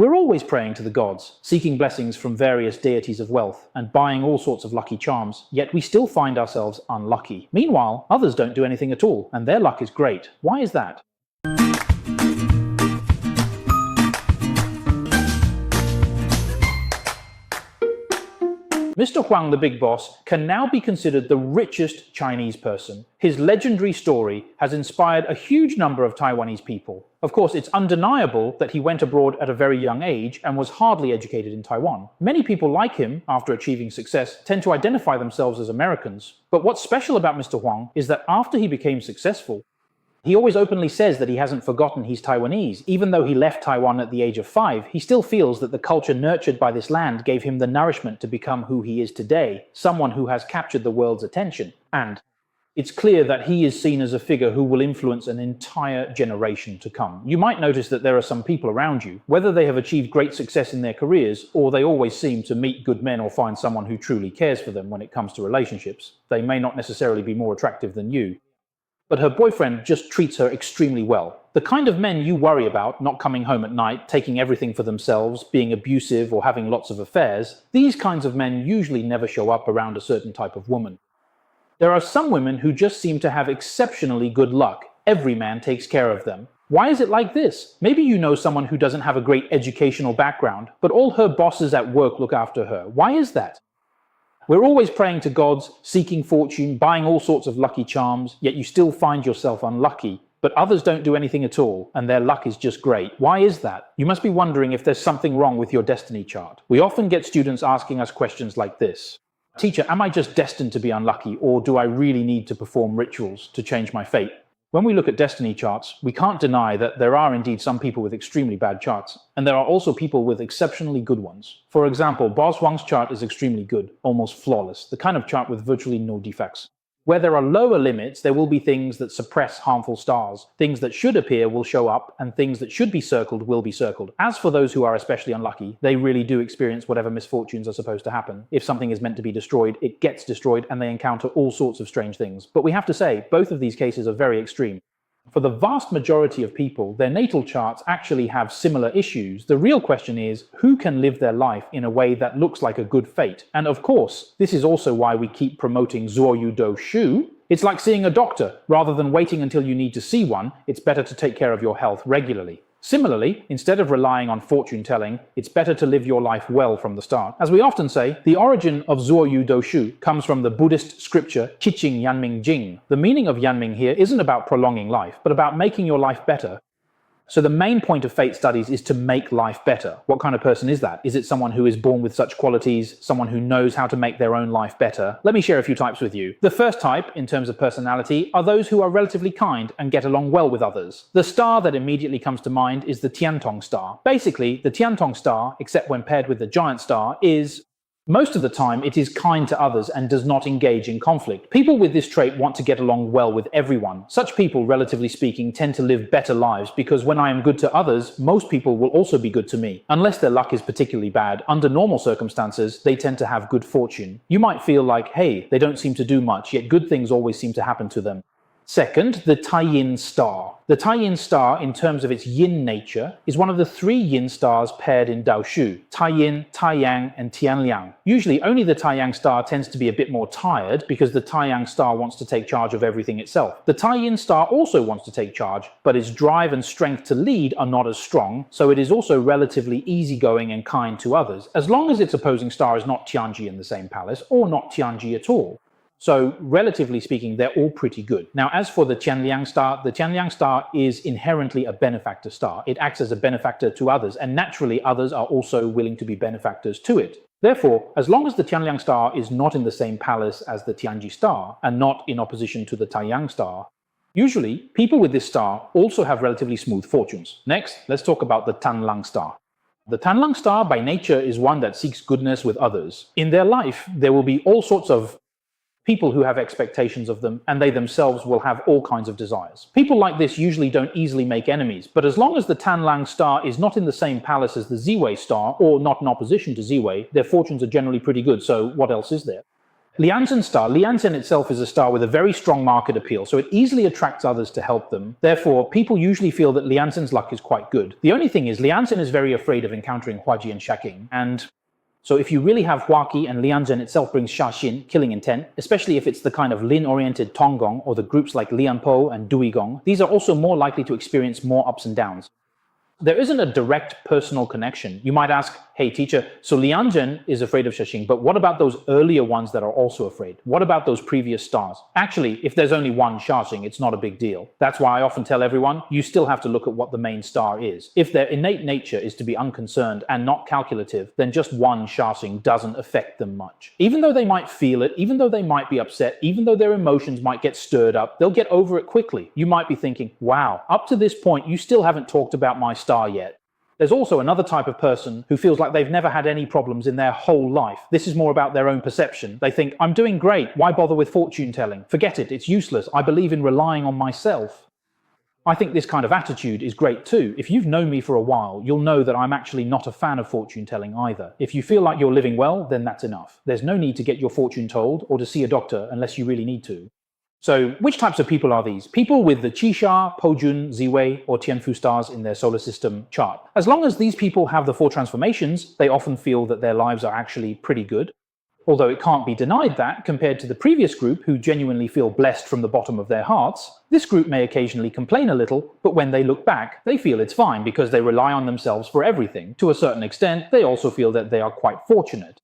We're always praying to the gods, seeking blessings from various deities of wealth, and buying all sorts of lucky charms, yet we still find ourselves unlucky. Meanwhile, others don't do anything at all, and their luck is great. Why is that? Mr. Huang, the big boss, can now be considered the richest Chinese person. His legendary story has inspired a huge number of Taiwanese people. Of course, it's undeniable that he went abroad at a very young age and was hardly educated in Taiwan. Many people like him, after achieving success, tend to identify themselves as Americans. But what's special about Mr. Huang is that after he became successful, he always openly says that he hasn't forgotten he's Taiwanese. Even though he left Taiwan at the age of 5, he still feels that the culture nurtured by this land gave him the nourishment to become who he is today, someone who has captured the world's attention. And it's clear that he is seen as a figure who will influence an entire generation to come. You might notice that there are some people around you, whether they have achieved great success in their careers, or they always seem to meet good men or find someone who truly cares for them when it comes to relationships. They may not necessarily be more attractive than you, but her boyfriend just treats her extremely well. The kind of men you worry about, not coming home at night, taking everything for themselves, being abusive or having lots of affairs, these kinds of men usually never show up around a certain type of woman. There are some women who just seem to have exceptionally good luck. Every man takes care of them. Why is it like this? Maybe you know someone who doesn't have a great educational background, but all her bosses at work look after her. Why is that? We're always praying to gods, seeking fortune, buying all sorts of lucky charms, yet you still find yourself unlucky. But others don't do anything at all, and their luck is just great. Why is that? You must be wondering if there's something wrong with your destiny chart. We often get students asking us questions like this. Teacher, am I just destined to be unlucky, or do I really need to perform rituals to change my fate? When we look at destiny charts, we can't deny that there are indeed some people with extremely bad charts, and there are also people with exceptionally good ones. For example, Boss Huang's chart is extremely good, almost flawless, the kind of chart with virtually no defects. Where there are lower limits, there will be things that suppress harmful stars. Things that should appear will show up, and things that should be circled will be circled. As for those who are especially unlucky, they really do experience whatever misfortunes are supposed to happen. If something is meant to be destroyed, it gets destroyed, and they encounter all sorts of strange things. But we have to say, both of these cases are very extreme. For the vast majority of people, their natal charts actually have similar issues. The real question is, who can live their life in a way that looks like a good fate? And of course, this is also why we keep promoting Zuoyu Do Shu. It's like seeing a doctor. Rather than waiting until you need to see one, it's better to take care of your health regularly. Similarly, instead of relying on fortune telling, it's better to live your life well from the start. As we often say, the origin of Zuoyu Do Shu comes from the Buddhist scripture Qijing Yanming Jing. The meaning of Yanming here isn't about prolonging life, but about making your life better. So the main point of fate studies is to make life better. What kind of person is that? Is it someone who is born with such qualities, someone who knows how to make their own life better? Let me share a few types with you. The first type, in terms of personality, are those who are relatively kind and get along well with others. The star that immediately comes to mind is the Tian Tong star. Basically, the Tian Tong star, except when paired with the giant star, is most of the time, it is kind to others and does not engage in conflict. People with this trait want to get along well with everyone. Such people, relatively speaking, tend to live better lives because when I am good to others, most people will also be good to me. Unless their luck is particularly bad, under normal circumstances, they tend to have good fortune. You might feel like, hey, they don't seem to do much, yet good things always seem to happen to them. Second, the Tai Yin star. The Tai Yin star, in terms of its yin nature, is one of the 3 yin stars paired in Dao Shu: Tai Yin, Tai Yang, and Tian Liang. Usually, only the Tai Yang star tends to be a bit more tired because the Tai Yang star wants to take charge of everything itself. The Tai Yin star also wants to take charge, but its drive and strength to lead are not as strong, so it is also relatively easygoing and kind to others, as long as its opposing star is not Tianji in the same palace, or not Tianji at all. So, relatively speaking, they're all pretty good. Now, as for the Tian Liang star, the Tian Liang star is inherently a benefactor star. It acts as a benefactor to others, and naturally others are also willing to be benefactors to it. Therefore, as long as the Tian Liang star is not in the same palace as the Tianji star, and not in opposition to the Tai Yang star, usually people with this star also have relatively smooth fortunes. Next, let's talk about the Tian Liang star. The Tian Liang star by nature is one that seeks goodness with others. In their life, there will be all sorts of people who have expectations of them, and they themselves will have all kinds of desires. People like this usually don't easily make enemies, but as long as the Tian Liang star is not in the same palace as the Zi Wei star, or not in opposition to Zi Wei, their fortunes are generally pretty good, so what else is there? Lianzhen star. Lianzhen itself is a star with a very strong market appeal, so it easily attracts others to help them. Therefore, people usually feel that Lianzhen's luck is quite good. The only thing is, Lianzhen is very afraid of encountering Huaji and Shaking, and so if you really have Huaqi and Lianzhen itself brings Shaxin, killing intent, especially if it's the kind of Lin-oriented Tonggong or the groups like Lianpo and Duigong, these are also more likely to experience more ups and downs. There isn't a direct personal connection. You might ask, hey teacher, so Lianzhen is afraid of Shaxing, but what about those earlier ones that are also afraid? What about those previous stars? Actually, if there's only one Shaxing, it's not a big deal. That's why I often tell everyone, you still have to look at what the main star is. If their innate nature is to be unconcerned and not calculative, then just one Shaxing doesn't affect them much. Even though they might feel it, even though they might be upset, even though their emotions might get stirred up, they'll get over it quickly. You might be thinking, wow, up to this point, you still haven't talked about my star yet. There's also another type of person who feels like they've never had any problems in their whole life. This is more about their own perception. They think, I'm doing great, why bother with fortune telling? Forget it, it's useless, I believe in relying on myself. I think this kind of attitude is great too. If you've known me for a while, you'll know that I'm actually not a fan of fortune telling either. If you feel like you're living well, then that's enough. There's no need to get your fortune told or to see a doctor unless you really need to. So, which types of people are these? People with the Qixia, Poujun, Zi Wei, or Tianfu stars in their solar system chart. As long as these people have the 4 transformations, they often feel that their lives are actually pretty good. Although it can't be denied that, compared to the previous group who genuinely feel blessed from the bottom of their hearts, this group may occasionally complain a little, but when they look back, they feel it's fine because they rely on themselves for everything. To a certain extent, they also feel that they are quite fortunate.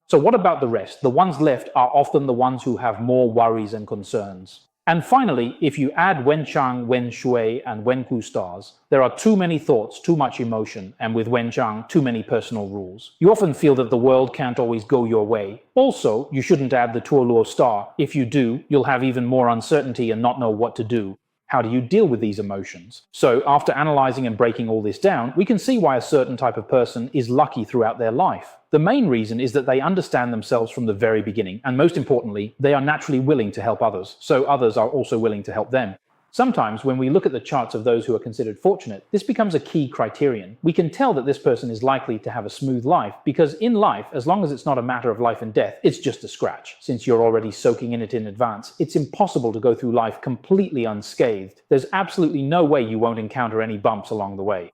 So what about the rest? The ones left are often the ones who have more worries and concerns. And finally, if you add Wenchang, Wenshui, and Wenku stars, there are too many thoughts, too much emotion, and with Wenchang, too many personal rules. You often feel that the world can't always go your way. Also, you shouldn't add the Tuoluo star. If you do, you'll have even more uncertainty and not know what to do. How do you deal with these emotions? So after analyzing and breaking all this down, we can see why a certain type of person is lucky throughout their life. The main reason is that they understand themselves from the very beginning, and most importantly, they are naturally willing to help others, so others are also willing to help them. Sometimes, when we look at the charts of those who are considered fortunate, this becomes a key criterion. We can tell that this person is likely to have a smooth life, because in life, as long as it's not a matter of life and death, it's just a scratch. Since you're already soaking in it in advance, it's impossible to go through life completely unscathed. There's absolutely no way you won't encounter any bumps along the way.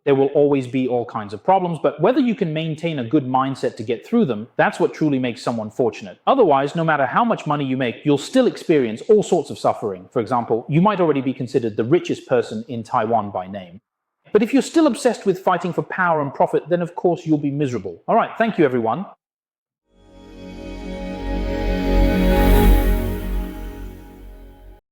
There will always be all kinds of problems, but whether you can maintain a good mindset to get through them, that's what truly makes someone fortunate. Otherwise, no matter how much money you make, you'll still experience all sorts of suffering. For example, you might already be considered the richest person in Taiwan by name. But if you're still obsessed with fighting for power and profit, then of course you'll be miserable. All right, thank you everyone.